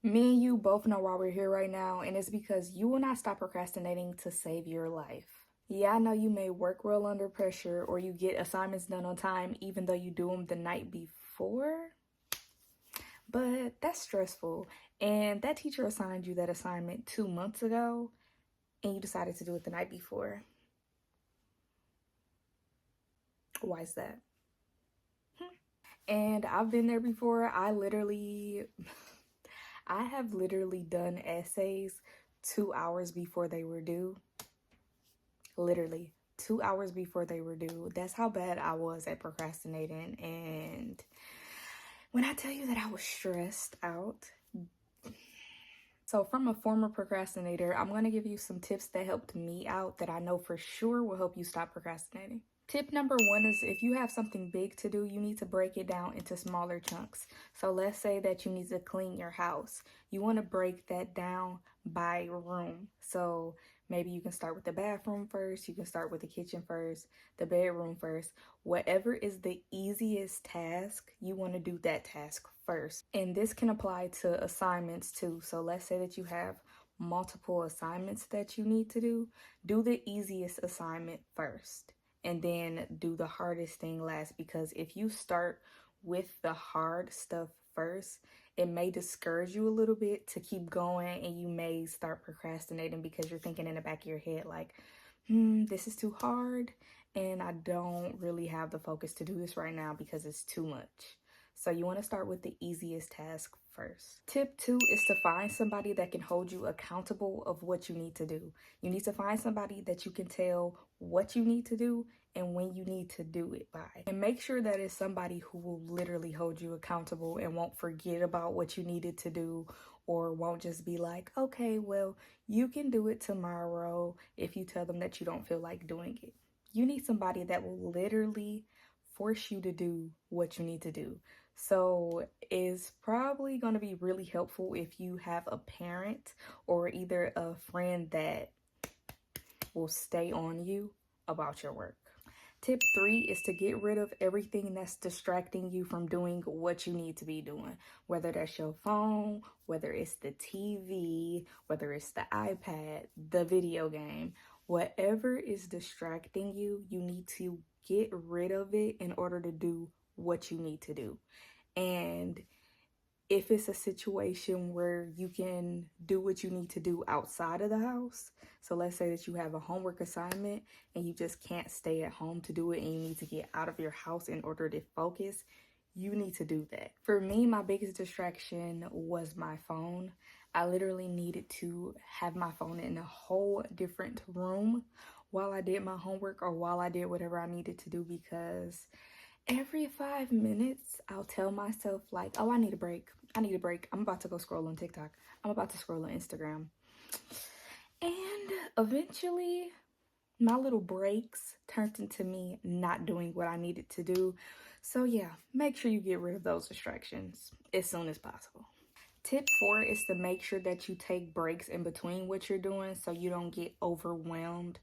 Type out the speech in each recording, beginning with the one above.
Me and you both know why we're here right now, and it's because you will not stop procrastinating to save your life. Yeah, I know you may work well under pressure or you get assignments done on time even though you do them the night before, but that's stressful. And that teacher assigned you that assignment 2 months ago and you decided to do it the night before. Why is that? And I've been there before. I have literally done essays 2 hours before they were due. Literally 2 hours before they were due. That's how bad I was at procrastinating. And when I tell you that I was stressed out, so from a former procrastinator, I'm going to give you some tips that helped me out that I know for sure will help you stop procrastinating. Tip number one is if you have something big to do, you need to break it down into smaller chunks. So let's say that you need to clean your house. You want to break that down by room. So maybe you can start with the bathroom first, you can start with the kitchen first, the bedroom first. Whatever is the easiest task, you want to do that task first. And this can apply to assignments too. So let's say that you have multiple assignments that you need to do the easiest assignment first and then do the hardest thing last, because if you start with the hard stuff first, it may discourage you a little bit to keep going, and you may start procrastinating because you're thinking in the back of your head like, this is too hard and I don't really have the focus to do this right now because it's too much. So you want to start with the easiest task first. Tip two is to find somebody that can hold you accountable of what you need to do. You need to find somebody that you can tell what you need to do and when you need to do it by. And make sure that it's somebody who will literally hold you accountable and won't forget about what you needed to do, or won't just be like, okay, well, you can do it tomorrow if you tell them that you don't feel like doing it. You need somebody that will literally force you to do what you need to do. So it's probably going to be really helpful if you have a parent or either a friend that will stay on you about your work. Tip three is to get rid of everything that's distracting you from doing what you need to be doing. Whether that's your phone, whether it's the TV, whether it's the iPad, the video game, whatever is distracting you, you need to get rid of it in order to do what you need to do. And if it's a situation where you can do what you need to do outside of the house, so let's say that you have a homework assignment and you just can't stay at home to do it and you need to get out of your house in order to focus, you need to do that. For me, my biggest distraction was my phone. I literally needed to have my phone in a whole different room while I did my homework or while I did whatever I needed to do, because every 5 minutes I'll tell myself like, oh, I need a break. I need a break. I'm about to go scroll on TikTok. I'm about to scroll on Instagram. And eventually my little breaks turned into me not doing what I needed to do. So yeah, make sure you get rid of those distractions as soon as possible. Tip four is to make sure that you take breaks in between what you're doing so you don't get overwhelmed.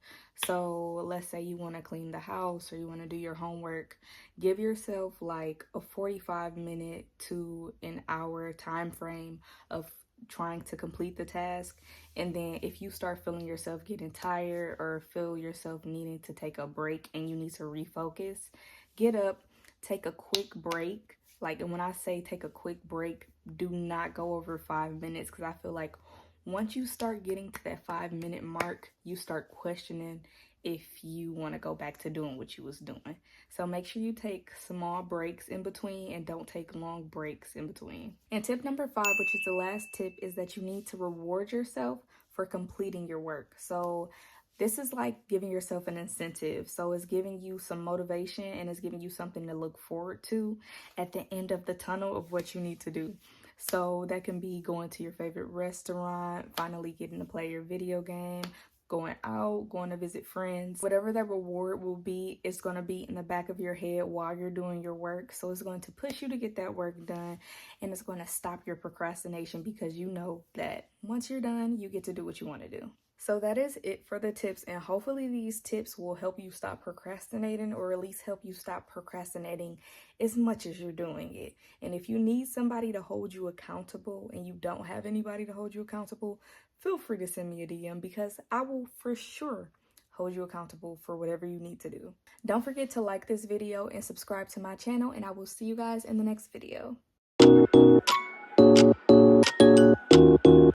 So let's say you want to clean the house or you want to do your homework. Give yourself like a 45-minute to an hour time frame of trying to complete the task. And then if you start feeling yourself getting tired or feel yourself needing to take a break and you need to refocus, get up, take a quick break. Like, and when I say take a quick break, do not go over 5 minutes, because I feel like once you start getting to that 5-minute mark, you start questioning if you want to go back to doing what you was doing. So make sure you take small breaks in between and don't take long breaks in between. And tip number five, which is the last tip, is that you need to reward yourself for completing your work. So this is like giving yourself an incentive. So it's giving you some motivation and it's giving you something to look forward to at the end of the tunnel of what you need to do. So that can be going to your favorite restaurant, finally getting to play your video game, going out, going to visit friends. Whatever that reward will be, it's going to be in the back of your head while you're doing your work. So it's going to push you to get that work done, and it's going to stop your procrastination because you know that once you're done, you get to do what you want to do. So that is it for the tips, and hopefully these tips will help you stop procrastinating, or at least help you stop procrastinating as much as you're doing it. And if you need somebody to hold you accountable and you don't have anybody to hold you accountable, feel free to send me a DM, because I will for sure hold you accountable for whatever you need to do. Don't forget to like this video and subscribe to my channel, and I will see you guys in the next video.